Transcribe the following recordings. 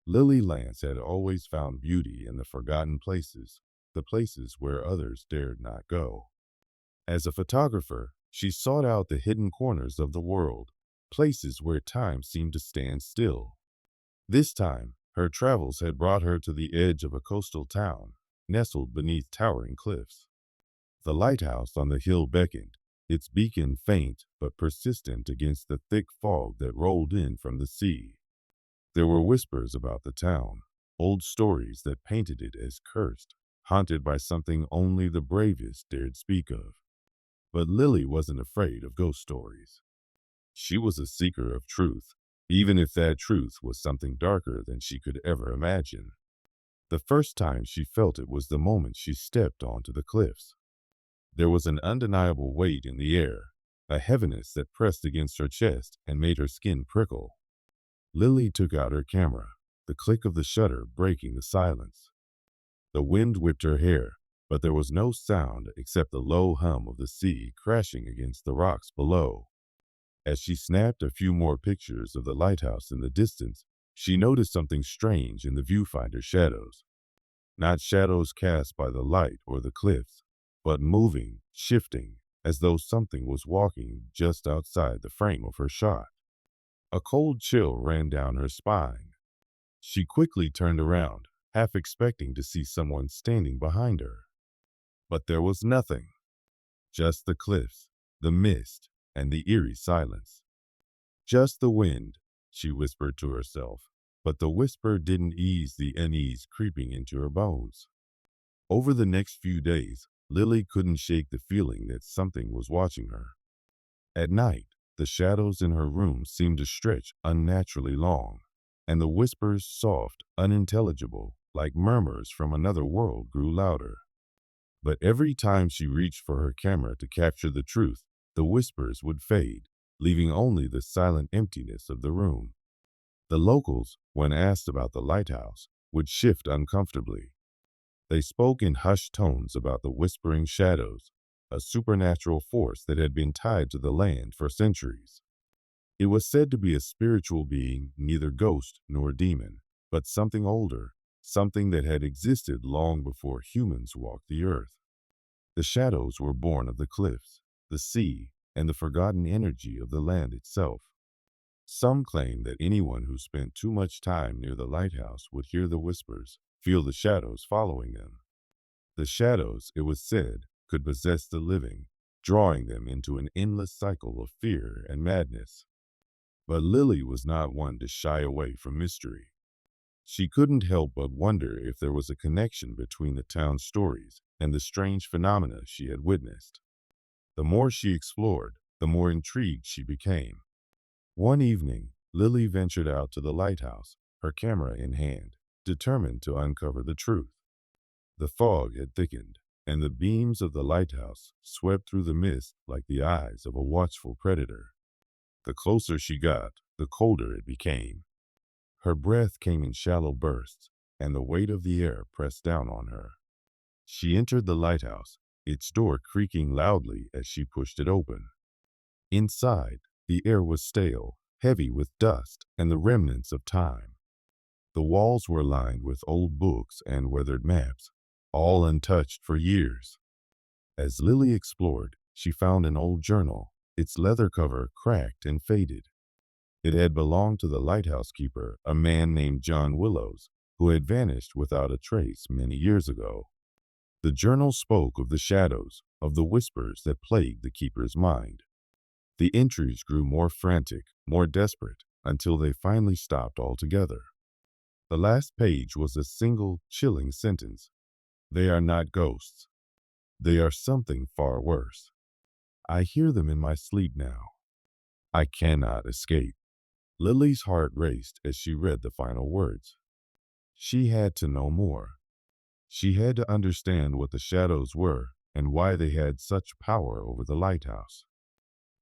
Lily Lance had always found beauty in the forgotten places, the places where others dared not go. As a photographer, she sought out the hidden corners of the world, places where time seemed to stand still. This time, her travels had brought her to the edge of a coastal town, nestled beneath towering cliffs. The lighthouse on the hill beckoned, its beacon faint but persistent against the thick fog that rolled in from the sea. There were whispers about the town, old stories that painted it as cursed, haunted by something only the bravest dared speak of. But Lily wasn't afraid of ghost stories. She was a seeker of truth, even if that truth was something darker than she could ever imagine. The first time she felt it was the moment she stepped onto the cliffs. There was an undeniable weight in the air, a heaviness that pressed against her chest and made her skin prickle. Lily took out her camera, the click of the shutter breaking the silence. The wind whipped her hair, but there was no sound except the low hum of the sea crashing against the rocks below. As she snapped a few more pictures of the lighthouse in the distance, she noticed something strange in the viewfinder's shadows. Not shadows cast by the light or the cliffs, but moving, shifting, as though something was walking just outside the frame of her shot. A cold chill ran down her spine. She quickly turned around, half expecting to see someone standing behind her. But there was nothing, just the cliffs, the mist, and the eerie silence. Just the wind, she whispered to herself, but the whisper didn't ease the unease creeping into her bones. Over the next few days, Lily couldn't shake the feeling that something was watching her. At night, the shadows in her room seemed to stretch unnaturally long, and the whispers, soft, unintelligible, like murmurs from another world, grew louder. But every time she reached for her camera to capture the truth, the whispers would fade, leaving only the silent emptiness of the room. The locals, when asked about the lighthouse, would shift uncomfortably. They spoke in hushed tones about the whispering shadows, a supernatural force that had been tied to the land for centuries. It was said to be a spiritual being, neither ghost nor demon, but something older, something that had existed long before humans walked the earth. The shadows were born of the cliffs, the sea, and the forgotten energy of the land itself. Some claim that anyone who spent too much time near the lighthouse would hear the whispers, feel the shadows following them. The shadows, it was said, could possess the living, drawing them into an endless cycle of fear and madness. But Lily was not one to shy away from mystery. She couldn't help but wonder if there was a connection between the town's stories and the strange phenomena she had witnessed. The more she explored, the more intrigued she became. One evening, Lily ventured out to the lighthouse, her camera in hand, determined to uncover the truth. The fog had thickened, and the beams of the lighthouse swept through the mist like the eyes of a watchful predator. The closer she got, the colder it became. Her breath came in shallow bursts, and the weight of the air pressed down on her. She entered the lighthouse, its door creaking loudly as she pushed it open. Inside, the air was stale, heavy with dust and the remnants of time. The walls were lined with old books and weathered maps, all untouched for years. As Lily explored, she found an old journal, its leather cover cracked and faded. It had belonged to the lighthouse keeper, a man named John Willows, who had vanished without a trace many years ago. The journal spoke of the shadows, of the whispers that plagued the keeper's mind. The entries grew more frantic, more desperate, until they finally stopped altogether. The last page was a single, chilling sentence. "They are not ghosts. They are something far worse. I hear them in my sleep now. I cannot escape." Lily's heart raced as she read the final words. She had to know more. She had to understand what the shadows were and why they had such power over the lighthouse.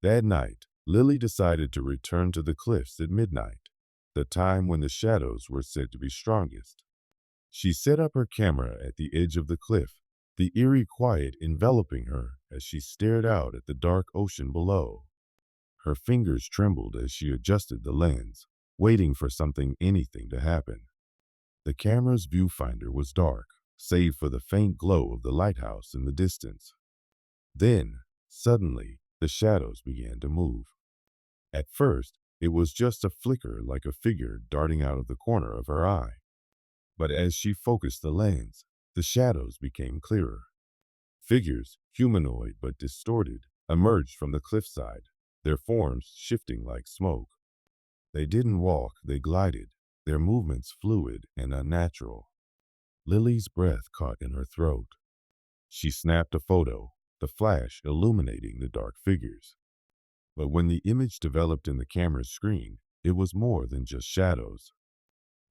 That night, Lily decided to return to the cliffs at midnight, the time when the shadows were said to be strongest. She set up her camera at the edge of the cliff, the eerie quiet enveloping her as she stared out at the dark ocean below. Her fingers trembled as she adjusted the lens, waiting for anything to happen. The camera's viewfinder was dark, save for the faint glow of the lighthouse in the distance. Then, suddenly, the shadows began to move. At first, it was just a flicker like a figure darting out of the corner of her eye. But as she focused the lens, the shadows became clearer. Figures, humanoid but distorted, emerged from the cliffside, their forms shifting like smoke. They didn't walk, they glided, their movements fluid and unnatural. Lily's breath caught in her throat. She snapped a photo, the flash illuminating the dark figures. But when the image developed in the camera's screen, it was more than just shadows.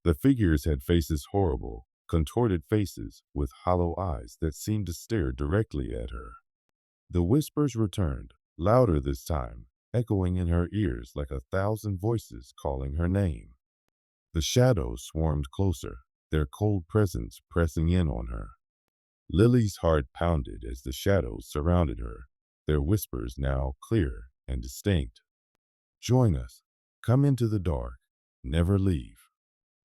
The figures had faces horrible, contorted faces with hollow eyes that seemed to stare directly at her. The whispers returned, louder this time, echoing in her ears like 1,000 voices calling her name. The shadows swarmed closer, their cold presence pressing in on her. Lily's heart pounded as the shadows surrounded her, their whispers now clear and distinct. Join us. Come into the dark. Never leave.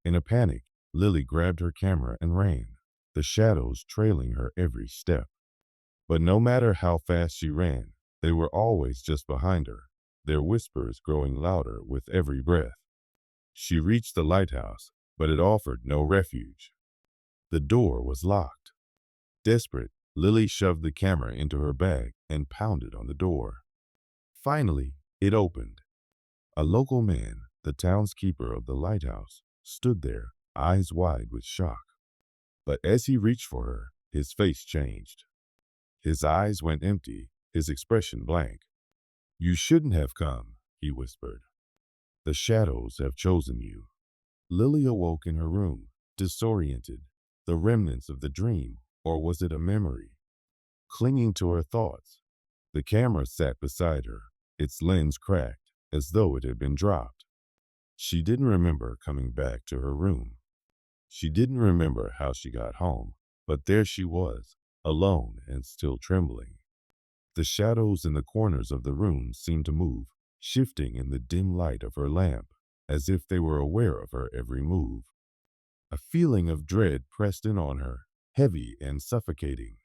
In a panic, Lily grabbed her camera and ran, the shadows trailing her every step. But no matter how fast she ran, they were always just behind her, their whispers growing louder with every breath. She reached the lighthouse, but it offered no refuge. The door was locked. Desperate, Lily shoved the camera into her bag and pounded on the door. Finally, it opened. A local man, the townskeeper of the lighthouse, stood there, eyes wide with shock. But as he reached for her, his face changed. His eyes went empty, his expression blank. "You shouldn't have come," he whispered. "The shadows have chosen you." Lily awoke in her room, disoriented, the remnants of the dream, or was it a memory? Clinging to her thoughts, the camera sat beside her, its lens cracked, as though it had been dropped. She didn't remember coming back to her room. She didn't remember how she got home, but there she was, alone and still trembling. The shadows in the corners of the room seemed to move, shifting in the dim light of her lamp, as if they were aware of her every move. A feeling of dread pressed in on her, heavy and suffocating.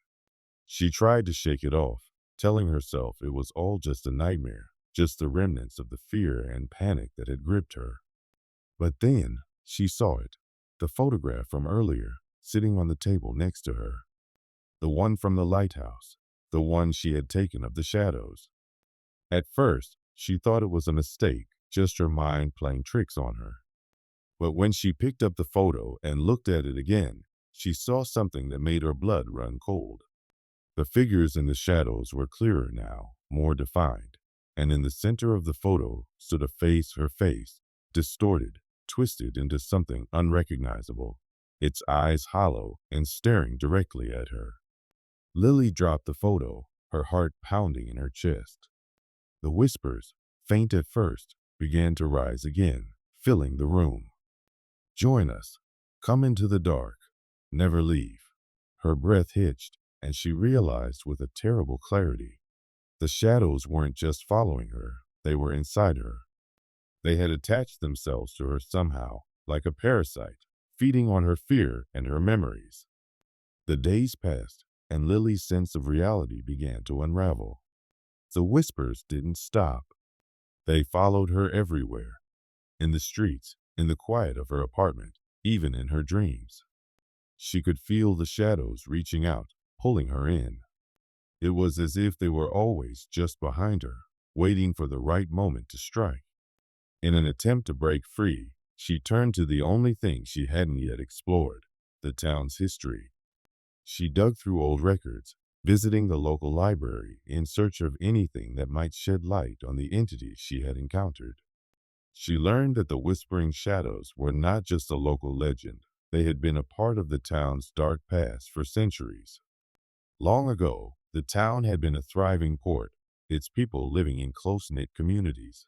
She tried to shake it off, telling herself it was all just a nightmare, just the remnants of the fear and panic that had gripped her. But then she saw it, the photograph from earlier, sitting on the table next to her. The one from the lighthouse, the one she had taken of the shadows. At first, she thought it was a mistake, just her mind playing tricks on her. But when she picked up the photo and looked at it again, she saw something that made her blood run cold. The figures in the shadows were clearer now, more defined, and in the center of the photo stood a face, her face, distorted, twisted into something unrecognizable, its eyes hollow and staring directly at her. Lily dropped the photo, her heart pounding in her chest. The whispers, faint at first, began to rise again, filling the room. "Join us. Come into the dark. Never leave." Her breath hitched, and she realized with a terrible clarity. The shadows weren't just following her, they were inside her. They had attached themselves to her somehow, like a parasite, feeding on her fear and her memories. The days passed, and Lily's sense of reality began to unravel. The whispers didn't stop. They followed her everywhere, in the streets, in the quiet of her apartment, even in her dreams. She could feel the shadows reaching out, pulling her in. It was as if they were always just behind her, waiting for the right moment to strike. In an attempt to break free, she turned to the only thing she hadn't yet explored, the town's history. She dug through old records, visiting the local library in search of anything that might shed light on the entities she had encountered. She learned that the Whispering Shadows were not just a local legend. They had been a part of the town's dark past for centuries. Long ago, the town had been a thriving port, its people living in close-knit communities.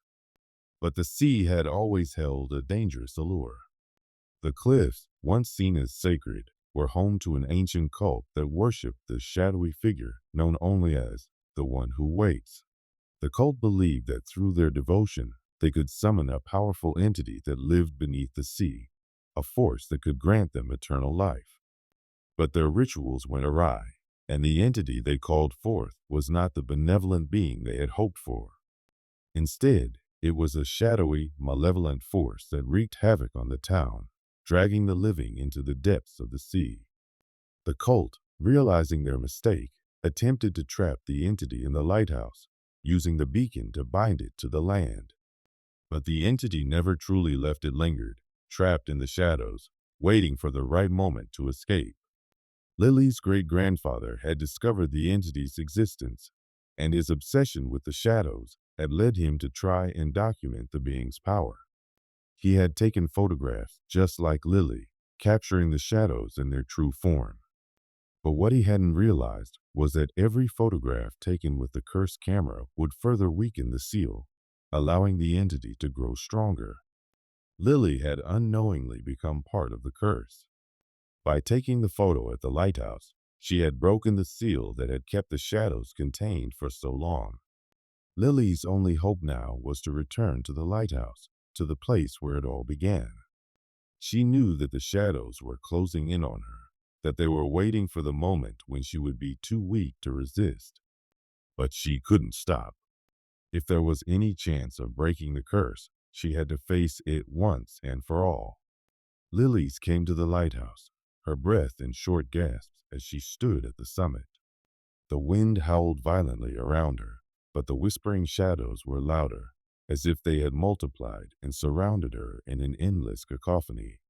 But the sea had always held a dangerous allure. The cliffs, once seen as sacred, were home to an ancient cult that worshipped the shadowy figure known only as the One Who Waits. The cult believed that through their devotion, they could summon a powerful entity that lived beneath the sea. a force that could grant them eternal life. But their rituals went awry, and the entity they called forth was not the benevolent being they had hoped for. Instead, it was a shadowy, malevolent force that wreaked havoc on the town, dragging the living into the depths of the sea. The cult, realizing their mistake, attempted to trap the entity in the lighthouse, using the beacon to bind it to the land. But the entity never truly left it lingered, trapped in the shadows, waiting for the right moment to escape. Lily's great-grandfather had discovered the entity's existence, and his obsession with the shadows had led him to try and document the being's power. He had taken photographs just like Lily, capturing the shadows in their true form. But what he hadn't realized was that every photograph taken with the cursed camera would further weaken the seal, allowing the entity to grow stronger. Lily had unknowingly become part of the curse. By taking the photo at the lighthouse, she had broken the seal that had kept the shadows contained for so long. Lily's only hope now was to return to the lighthouse, to the place where it all began. She knew that the shadows were closing in on her, that they were waiting for the moment when she would be too weak to resist. But she couldn't stop. If there was any chance of breaking the curse, she had to face it once and for all. Lily's came to the lighthouse, her breath in short gasps as she stood at the summit. The wind howled violently around her, but the whispering shadows were louder, as if they had multiplied and surrounded her in an endless cacophony.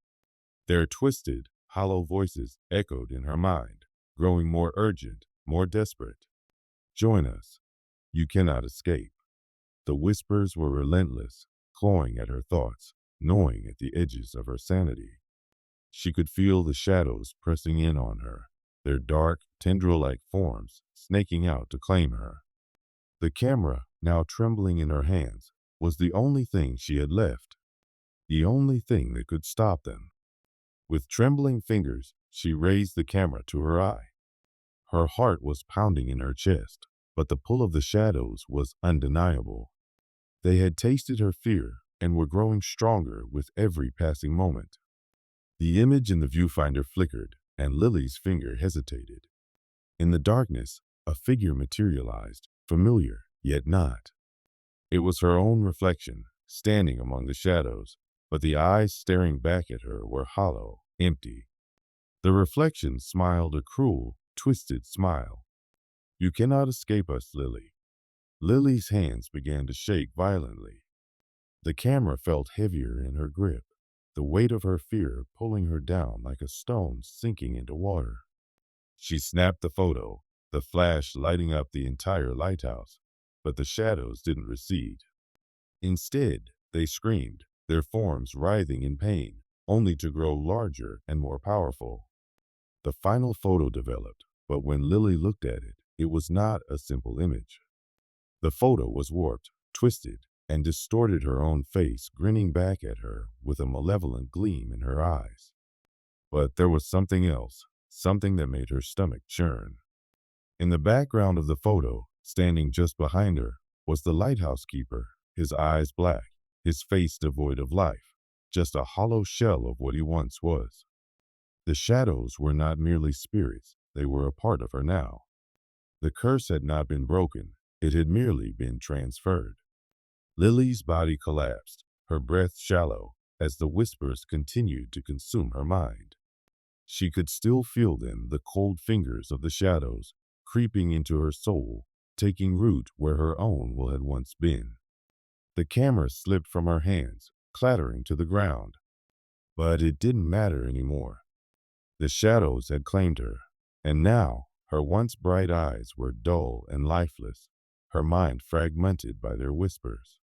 Their twisted, hollow voices echoed in her mind, growing more urgent, more desperate. "Join us. You cannot escape." The whispers were relentless, clawing at her thoughts, gnawing at the edges of her sanity. She could feel the shadows pressing in on her, their dark, tendril-like forms snaking out to claim her. The camera, now trembling in her hands, was the only thing she had left, the only thing that could stop them. With trembling fingers, she raised the camera to her eye. Her heart was pounding in her chest, but the pull of the shadows was undeniable. They had tasted her fear and were growing stronger with every passing moment. The image in the viewfinder flickered, and Lily's finger hesitated. In the darkness, a figure materialized, familiar, yet not. It was her own reflection, standing among the shadows, but the eyes staring back at her were hollow, empty. The reflection smiled a cruel, twisted smile. "You cannot escape us, Lily." Lily's hands began to shake violently. The camera felt heavier in her grip, the weight of her fear pulling her down like a stone sinking into water. She snapped the photo, the flash lighting up the entire lighthouse, but the shadows didn't recede. Instead, they screamed, their forms writhing in pain, only to grow larger and more powerful. The final photo developed, but when Lily looked at it, it was not a simple image. The photo was warped, twisted, and distorted her own face, grinning back at her with a malevolent gleam in her eyes. But there was something else, something that made her stomach churn. In the background of the photo, standing just behind her, was the lighthouse keeper, his eyes black, his face devoid of life, just a hollow shell of what he once was. The shadows were not merely spirits, they were a part of her now. The curse had not been broken, it had merely been transferred. Lily's body collapsed, her breath shallow, as the whispers continued to consume her mind. She could still feel them, the cold fingers of the shadows, creeping into her soul, taking root where her own will had once been. The camera slipped from her hands, clattering to the ground. But it didn't matter anymore. The shadows had claimed her, and now her once bright eyes were dull and lifeless, her mind fragmented by their whispers.